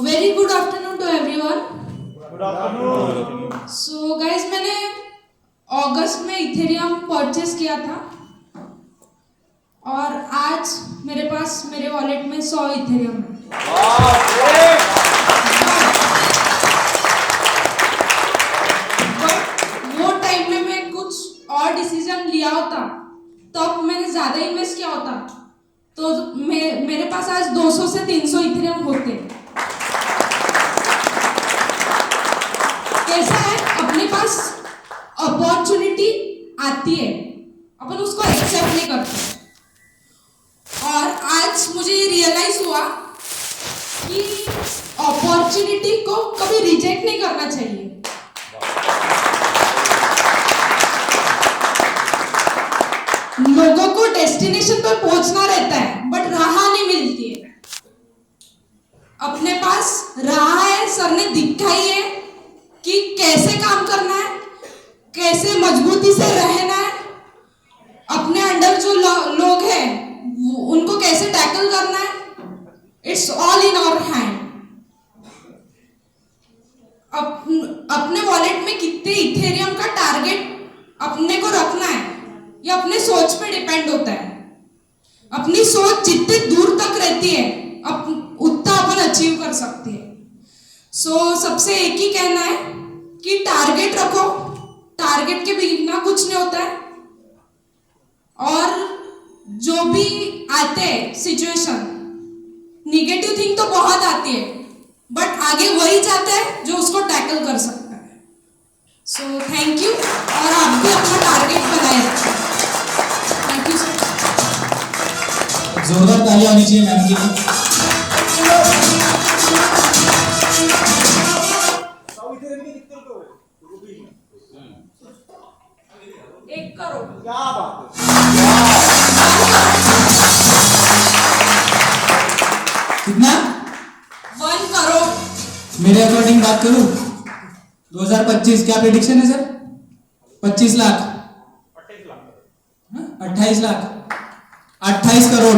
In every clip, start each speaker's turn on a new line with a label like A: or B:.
A: Very good afternoon to everyone.
B: Good afternoon.
A: So guys, मैंने अगस्त में इथेरियम परचेस किया था और आज मेरे पास मेरे वॉलेट में 100 इथेरियम है। वो टाइम में मैं कुछ और डिसीजन लिया होता, तब मैंने ज्यादा इन्वेस्ट किया होता, तो मेरे पास आज 200 से 300 इथेरियम होते। कैसा है, अपने पास अपॉर्चुनिटी आती है, अपन उसको एक्सेप्ट नहीं करते। और आज मुझे ये रियलाइज हुआ कि अपॉर्चुनिटी को कभी रिजेक्ट नहीं करना चाहिए। लोगों को डेस्टिनेशन पर पहुंचना रहता है, बट राह नहीं मिलती है। अपने पास राह है, सर ने दिखाई है कि कैसे काम करना है, कैसे मजबूती से रहना है, अपने अंडर जो लोग हैं उनको कैसे टैकल करना है। It's all in our hand. अपने वॉलेट में कितने इथेरियम का टारगेट अपने को रखना है, ये अपने सोच पे डिपेंड होता है। अपनी सोच जितने दूर तक रहती है, उतना अपन अचीव कर सकते हैं। सो सबसे एक ही कहना है कि टारगेट रखो, टारगेट के बिना कुछ नहीं होता है। और जो भी आते हैं सिचुएशन, निगेटिव थिंग तो बहुत आती है, बट आगे वही जाता है जो उसको टैकल कर सकता है। सो थैंक यू, और आप भी अपना टारगेट बनाए रखें। Thank you sir.
C: जोरदार तालियां होनी चाहिए मैम के लिए।
A: 1 करोड़।
B: क्या बात है।
C: कितना?
A: 1 करोड़।
C: मेरे अकॉर्डिंग बात करूं, 2025 क्या प्रेडिक्शन है sir? 25 lakh, 28 lakh, 28 crore.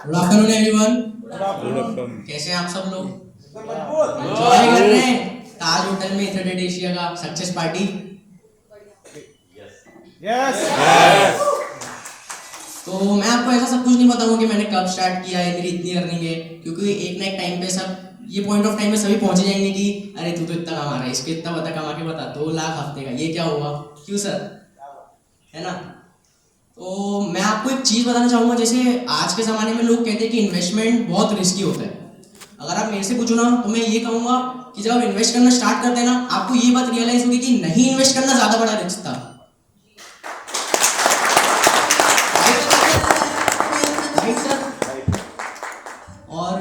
C: Good afternoon everyone.
D: कैसे हैं आप सब लोग?
B: मजबूत।
D: एंजॉय कर रहे हैं ताज होटल में इथरडेट एशिया का सक्सेस पार्टी।
B: यस।
D: तो मैं आपको ऐसा सब कुछ नहीं बताऊंगा कि मैंने कब स्टार्ट किया है, मेरी इतनी अर्निंग है, क्योंकि एक ना एक टाइम पे सब ये पॉइंट ऑफ टाइम में सभी पहुंच जाएंगे कि अरे तू तो इतना कमा रहा है, इसके इतना बता कमा के बता, 2 लाख हफ्ते का, ये क्या हुआ? क्यों सर, है ना? तो मैं आपको एक चीज़ बताना चाहूँगा, जैसे आज के ज़माने में लोग कहते हैं कि इन्वेस्टमेंट बहुत रिस्की होता है। अगर आप मेरे से पूछो ना, तो मैं ये कहूँगा कि जब आप इन्वेस्ट करना स्टार्ट करते हैं ना, आपको ये बात रियलाइज होगी कि नहीं इन्वेस्ट करना ज़्यादा बड़ा रिस्क था। और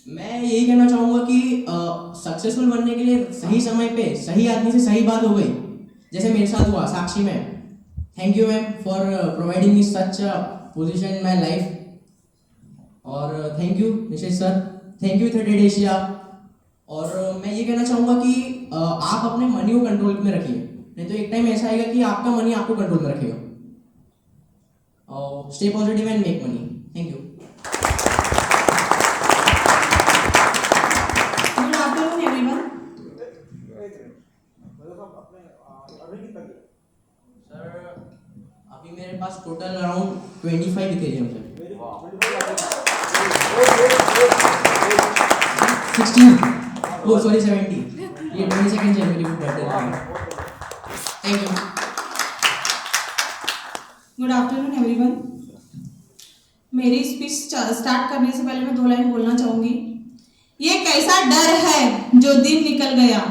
D: मैं यही कहना चाहूँगा कि सक्सेसफुल बनने के लिए सही समय पे सही आदमी से सही बात हो गई, जैसे मेरे साथ हुआ Sakshi ma'am. Thank you ma'am for providing me such a position in my life. और thank you Nishesh sir, thank you इथरडेट एशिया। और मैं ये कहना चाहूँगा कि आप अपने मनी को कंट्रोल में रखिए, नहीं तो एक टाइम ऐसा आएगा कि आपका मनी आपको कंट्रोल में रखेगा। Stay positive and make money. Thank you.
A: Good afternoon everyone.
D: Sir अभी मेरे पास टोटल अराउंड 25 इथेरियम है। 16 ओह सॉरी 70, ये 22 जनवरी को बर्थडे था। Thank you.
A: Good afternoon everyone. मेरी स्पीच स्टार्ट करने से पहले मैं 2 लाइन बोलना चाहूंगी। ये कैसा डर है जो दिन निकल गया,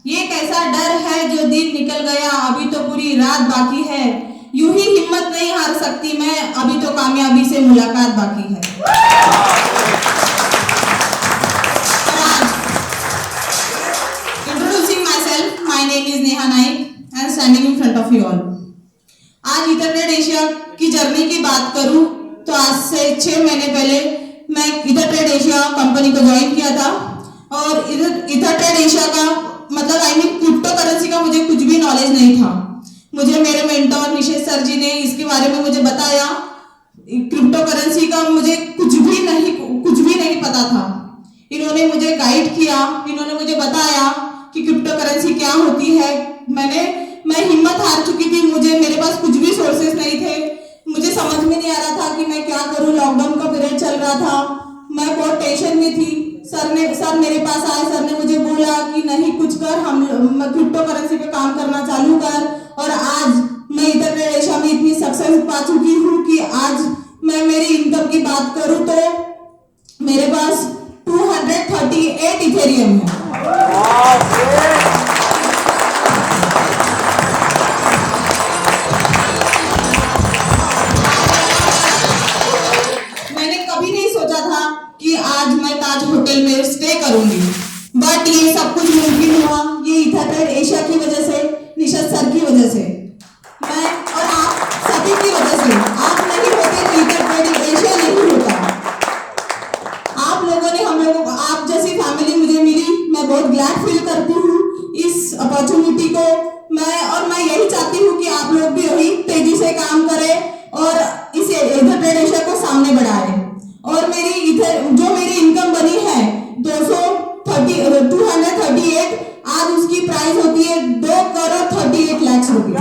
A: ये कैसा डर है जो दिन निकल गया, अभी तो पूरी रात बाकी है, यूं ही हिम्मत नहीं हार सकती मैं, अभी तो कामयाबी से मुलाकात बाकी है। Introducing my self, my name is Neha Naik and standing in front of you all. आज इथरडेट एशिया की जर्नी की बात करूं तो आज से 6 महीने पहले मैं इथरडेट एशिया कंपनी को ज्वाइन किया था। और इथरडेट एशिया का मतलब क्रिप्टो करेंसी का मुझे कुछ भी नॉलेज नहीं था। मुझे मेरे मेंटोर निशेष सर जी ने इसके बारे में मुझे बताया। क्रिप्टो करेंसी का मुझे कुछ भी नहीं पता था। इन्होंने मुझे गाइड किया, इन्होंने मुझे बताया कि क्रिप्टो करेंसी क्या होती है। मैं हिम्मत हार चुकी थी, मेरे पास कुछ भी सोर्सेस नहीं थे, मुझे समझ में नहीं आ रहा था कि मैं क्या करूं। लॉकडाउन का पीरियड चल रहा था, मैं बहुत टेंशन में थी। सर मेरे पास आए, सर ने मुझे बोला कि नहीं कुछ कर, हम क्रिप्टो करेंसी पे काम करना चालू कर। और आज मैं इधर एशिया में इतनी सक्सेस पा चुकी हूँ कि आज मैं मेरी इनकम की बात करूँ तो मेरे पास 238 इथेरियम है। मैंने कभी नहीं सोचा था कि आज मैं ताज होटल में स्टे करूंगी, बट ये सब कुछ मुमकिन हुआ ये इथरट्रेड एशिया की वजह से, निशद सर की वजह से, मैं और आप सभी की वजह से। आप नहीं होते तो इथरट्रेड एशिया नहीं होता। आप लोगों ने हम लोगों को, आप जैसी फैमिली मुझे मिली, मैं बहुत ग्लैड फील करती हूँ इस अपॉर्चुनिटी को। मैं यही चाहती हूँ कि आप लोग भी वही तेजी से काम करें और इस इथरट्रेड एशिया को सामने बढ़ाएं। और जो मेरी इनकम बनी है 238, आज उसकी प्राइस होती है 2,38,00,000 रुपये।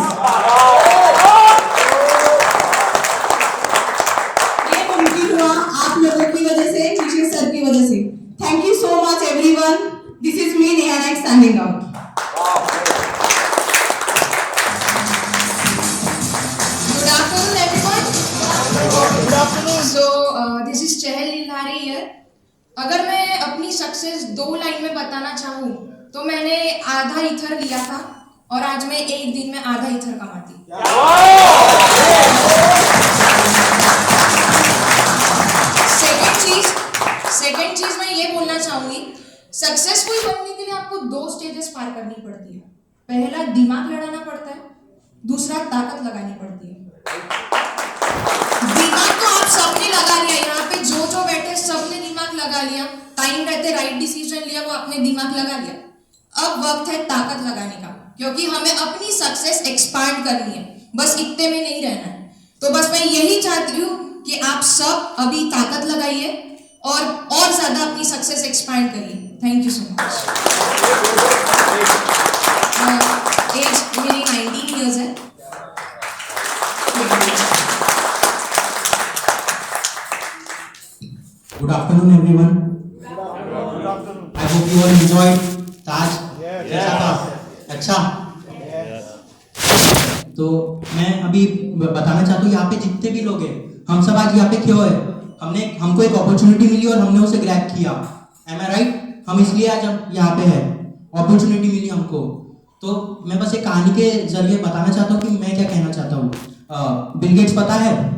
A: ये मुमकिन हुआ आप लोगों की वजह से, निशेष सर की वजह से। Thank you so much everyone. This is me Neha Nayak standing out.
E: Good afternoon, everyone.
B: Good afternoon.
E: So, this is Chahal Lilari here. अगर मैं अपनी सक्सेस 2 लाइन में बताना चाहूँ तो मैंने आधा ईथर लिया था और आज मैं एक दिन में आधा ईथर कमाती। सेकेंड चीज मैं ये बोलना चाहूंगी, सक्सेसफुल बनने के लिए आपको 2 स्टेजेस पार करनी पड़ती है। पहला दिमाग लड़ाना पड़ता है, दूसरा ताकत लगानी पड़ती है। दिमाग तो आप सबने लगा लिया, यहाँ पे जो बैठे सबने दिमाग लगा लिया, टाइम रहते राइट डिसीजन लिया, वो आपने दिमाग लगा लिया। अब वक्त है ताकत लगाने का, क्योंकि हमें अपनी सक्सेस एक्सपांड करनी है, बस इतने में नहीं रहना है। तो बस मैं यही चाहती हूँ कि आप सब अभी ताकत लगाइए और ज्यादा अपनी सक्सेस एक्सपांड करिए। Thank you so much. As मेरी 19 इयर्स है।
C: Good afternoon, everyone.
B: Good afternoon.
C: I hope you all enjoyed Taj.
B: Yes.
C: कैसा था? अच्छा। तो मैं अभी बताना चाहता हूँ, यहाँ पे जितने भी लोग हैं, हम सब आज यहाँ पे क्यों है? हमको एक अपॉर्चुनिटी मिली और हमने उसे ग्रैब किया। Am I right? हम इसलिए आज यहाँ पे हैं। अपॉर्चुनिटी मिली हमको। तो मैं बस एक कहानी के जरिए बताना चाहता हूँ कि मैं क्या कहना चाहता हूँ। बिल गेट्स पता है?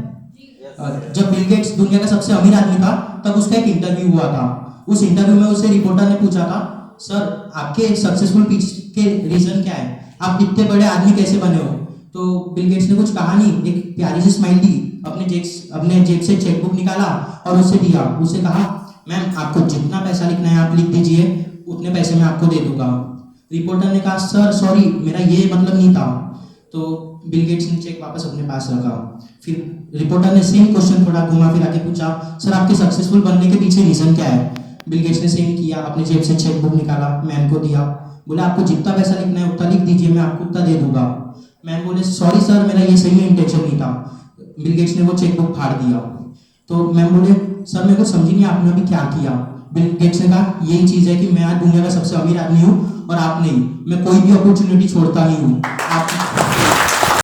C: जब बिल गेट्स दुनिया का सबसे अमीर आदमी था, तब उसका एक इंटरव्यू हुआ था। उस इंटरव्यू में उसे रिपोर्टर ने पूछा था, सर आपके सक्सेसफुल पीछे के रीजन क्या है, आप इतने बड़े आदमी कैसे बने हो? तो बिल गेट्स ने कुछ कहा नहीं, एक प्यारी सी स्माइल दी, अपने जेब से चेकबुक निकाला और उसे दिया। उसे कहा, मैम आपको जितना पैसा लिखना है आप लिख दीजिए, उतने पैसे मैं आपको दे दूंगा। रिपोर्टर ने कहा, सर सॉरी मेरा ये मतलब नहीं था। तो बिल गेट्स ने चेक वापस अपने पास रखा। फिर रिपोर्टर ने सेम क्वेश्चन थोड़ा घुमा फिरा के पूछा, सर आपके सक्सेसफुल बनने के पीछे रीजन क्या है? बिल गेट्स ने सेम किया, अपने जेब से चेकबुक निकाला, मैम को दिया, बोला आपको जितना पैसा लिखना है उतना लिख दीजिए, मैं आपको उतना दे दूंगा। मैम बोले, सॉरी सर मेरा ये सही में इंटेंशन नहीं था। बिल गेट्स ने वो चेकबुक फाड़ दिया। तो मैम बोले, सर मेरे को समझी नहीं आपने अभी क्या किया? बिल गेट्स ने कहा, यही चीज़ है कि मैं आज दुनिया का सबसे अमीर आदमी हूँ और आप नहीं, मैं कोई भी अपॉर्चुनिटी छोड़ता नहीं हूँ। आप